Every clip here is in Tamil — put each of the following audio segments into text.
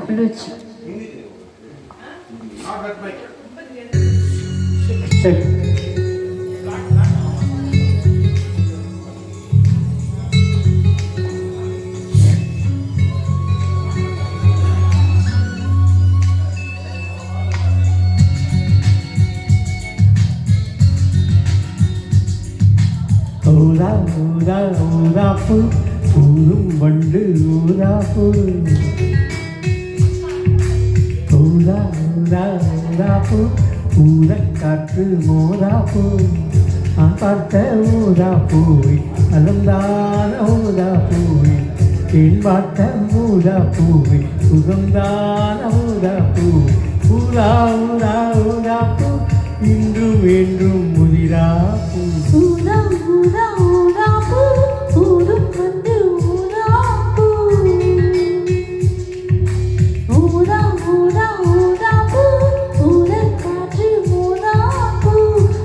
Luci. ஊரா ஊரா ஊராப்பு ஊரும் வண்டு ஊராப்பு ஊரா ஊரா ஊராப்பு ஊரக்காற்று மோராப்பு நான் பார்த்த ஊரா பூவி அலந்தான ஊரா பூவி தேன் பார்த்த ஊரா பூவி சுகம்தான ஊரா பூவி ஊரா ஊரா ஊராப்பு இன்றும் என்றும் முதிரா பூ ஊரா ஊரா ஊராப்பு ஊரும் வந்து ஊராப்பு ஊரா ஊரா ஊராப்பு ஊரக்காற்று ஊராப்பு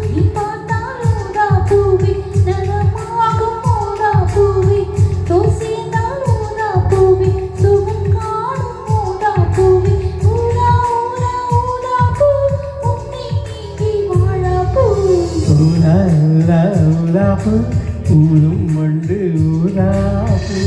நீ பார்த்தால் ஊராப்பூவி நலமாகும் ஊராப்பூவி தோசியதால் ஊராப்பூவி சுகம் காணும் ஊராப்பூவி ஊரா ஊரா ஊராப்பு உன்னை நீங்கி வாழாப்பூ ஊரா ஊரா ஊராப்பு ஊரும் வண்டு ஊராப்பு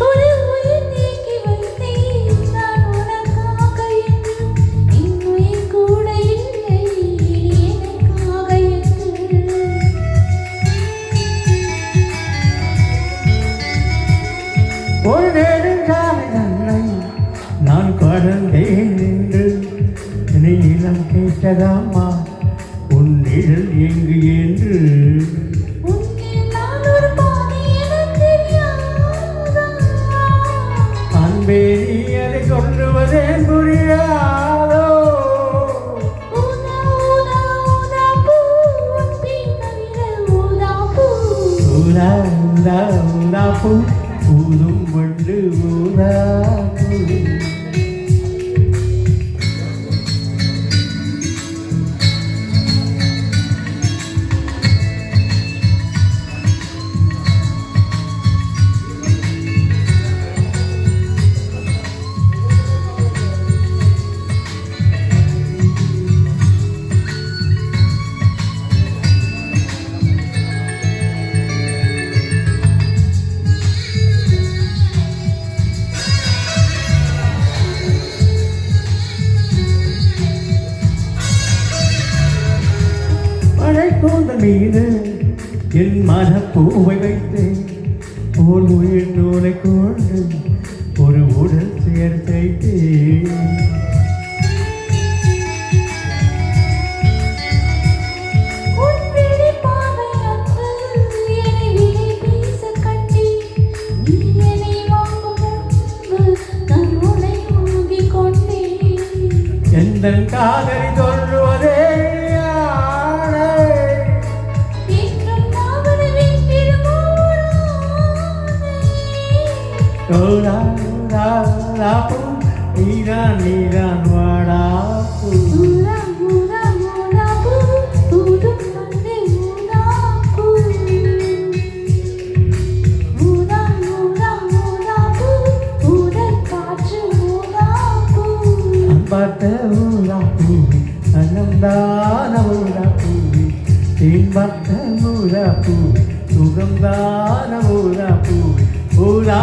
ஒரு உயிர் நீக்கி வைத்தேன் நான் உனக்காக என்று இன்னுயிர் கூட இல்லை எனக்காக என்று ஒரு நெடுஞ்சாலை தன்னை நான் கடந்தேன் என்று நிலம் கேட்டதாமா உன் நிழல் எங்கு என்று உன்னில் நான் ஒரு பாதி எனத் தெரியாதா அன்பே நீ அதை சொல்லுவதே புரியாதோ ஊதா ஊதா ஊதா பூ உன் பின்னணியில் ஊதா பூ ஊரா ஊரா ஊராப்பு ஊரும் வண்டு ஊராப்பு மழைக்கூந்தல் மீது என் மனப்பூவை வைத்தேன் ஓர் உயிர் நூலை கொண்டு ஒரு உடல் சேர்த்தைத்தேன் உன் விழி பார்வை அன்று என்னை விழி பேச கட்டி நீ என்னை வாங்கும் முன்பு நான் உன்னை வாங்கிக் கொண்டேன் எந்த காதலி சொல்லுவதே ஆணை. என்றும் நாவலை வீட்டிடுமோரானே ஓடா ஓடா ஓடாப்பு நீதான் நீதான் வாடாப்பு ஊரா ஊரா ஊராப்பு ஊரும் வந்து ஊராப்பு ஊரா ஊரா ஊராப்பு ஊரக்காற்று ஊராப்பு பார்த்த ஊராப்பு அனந்தான ஊராப்பு தேன் பார்த்த ஊராப்பு சுகம்தான ஊராப்பு ஊரா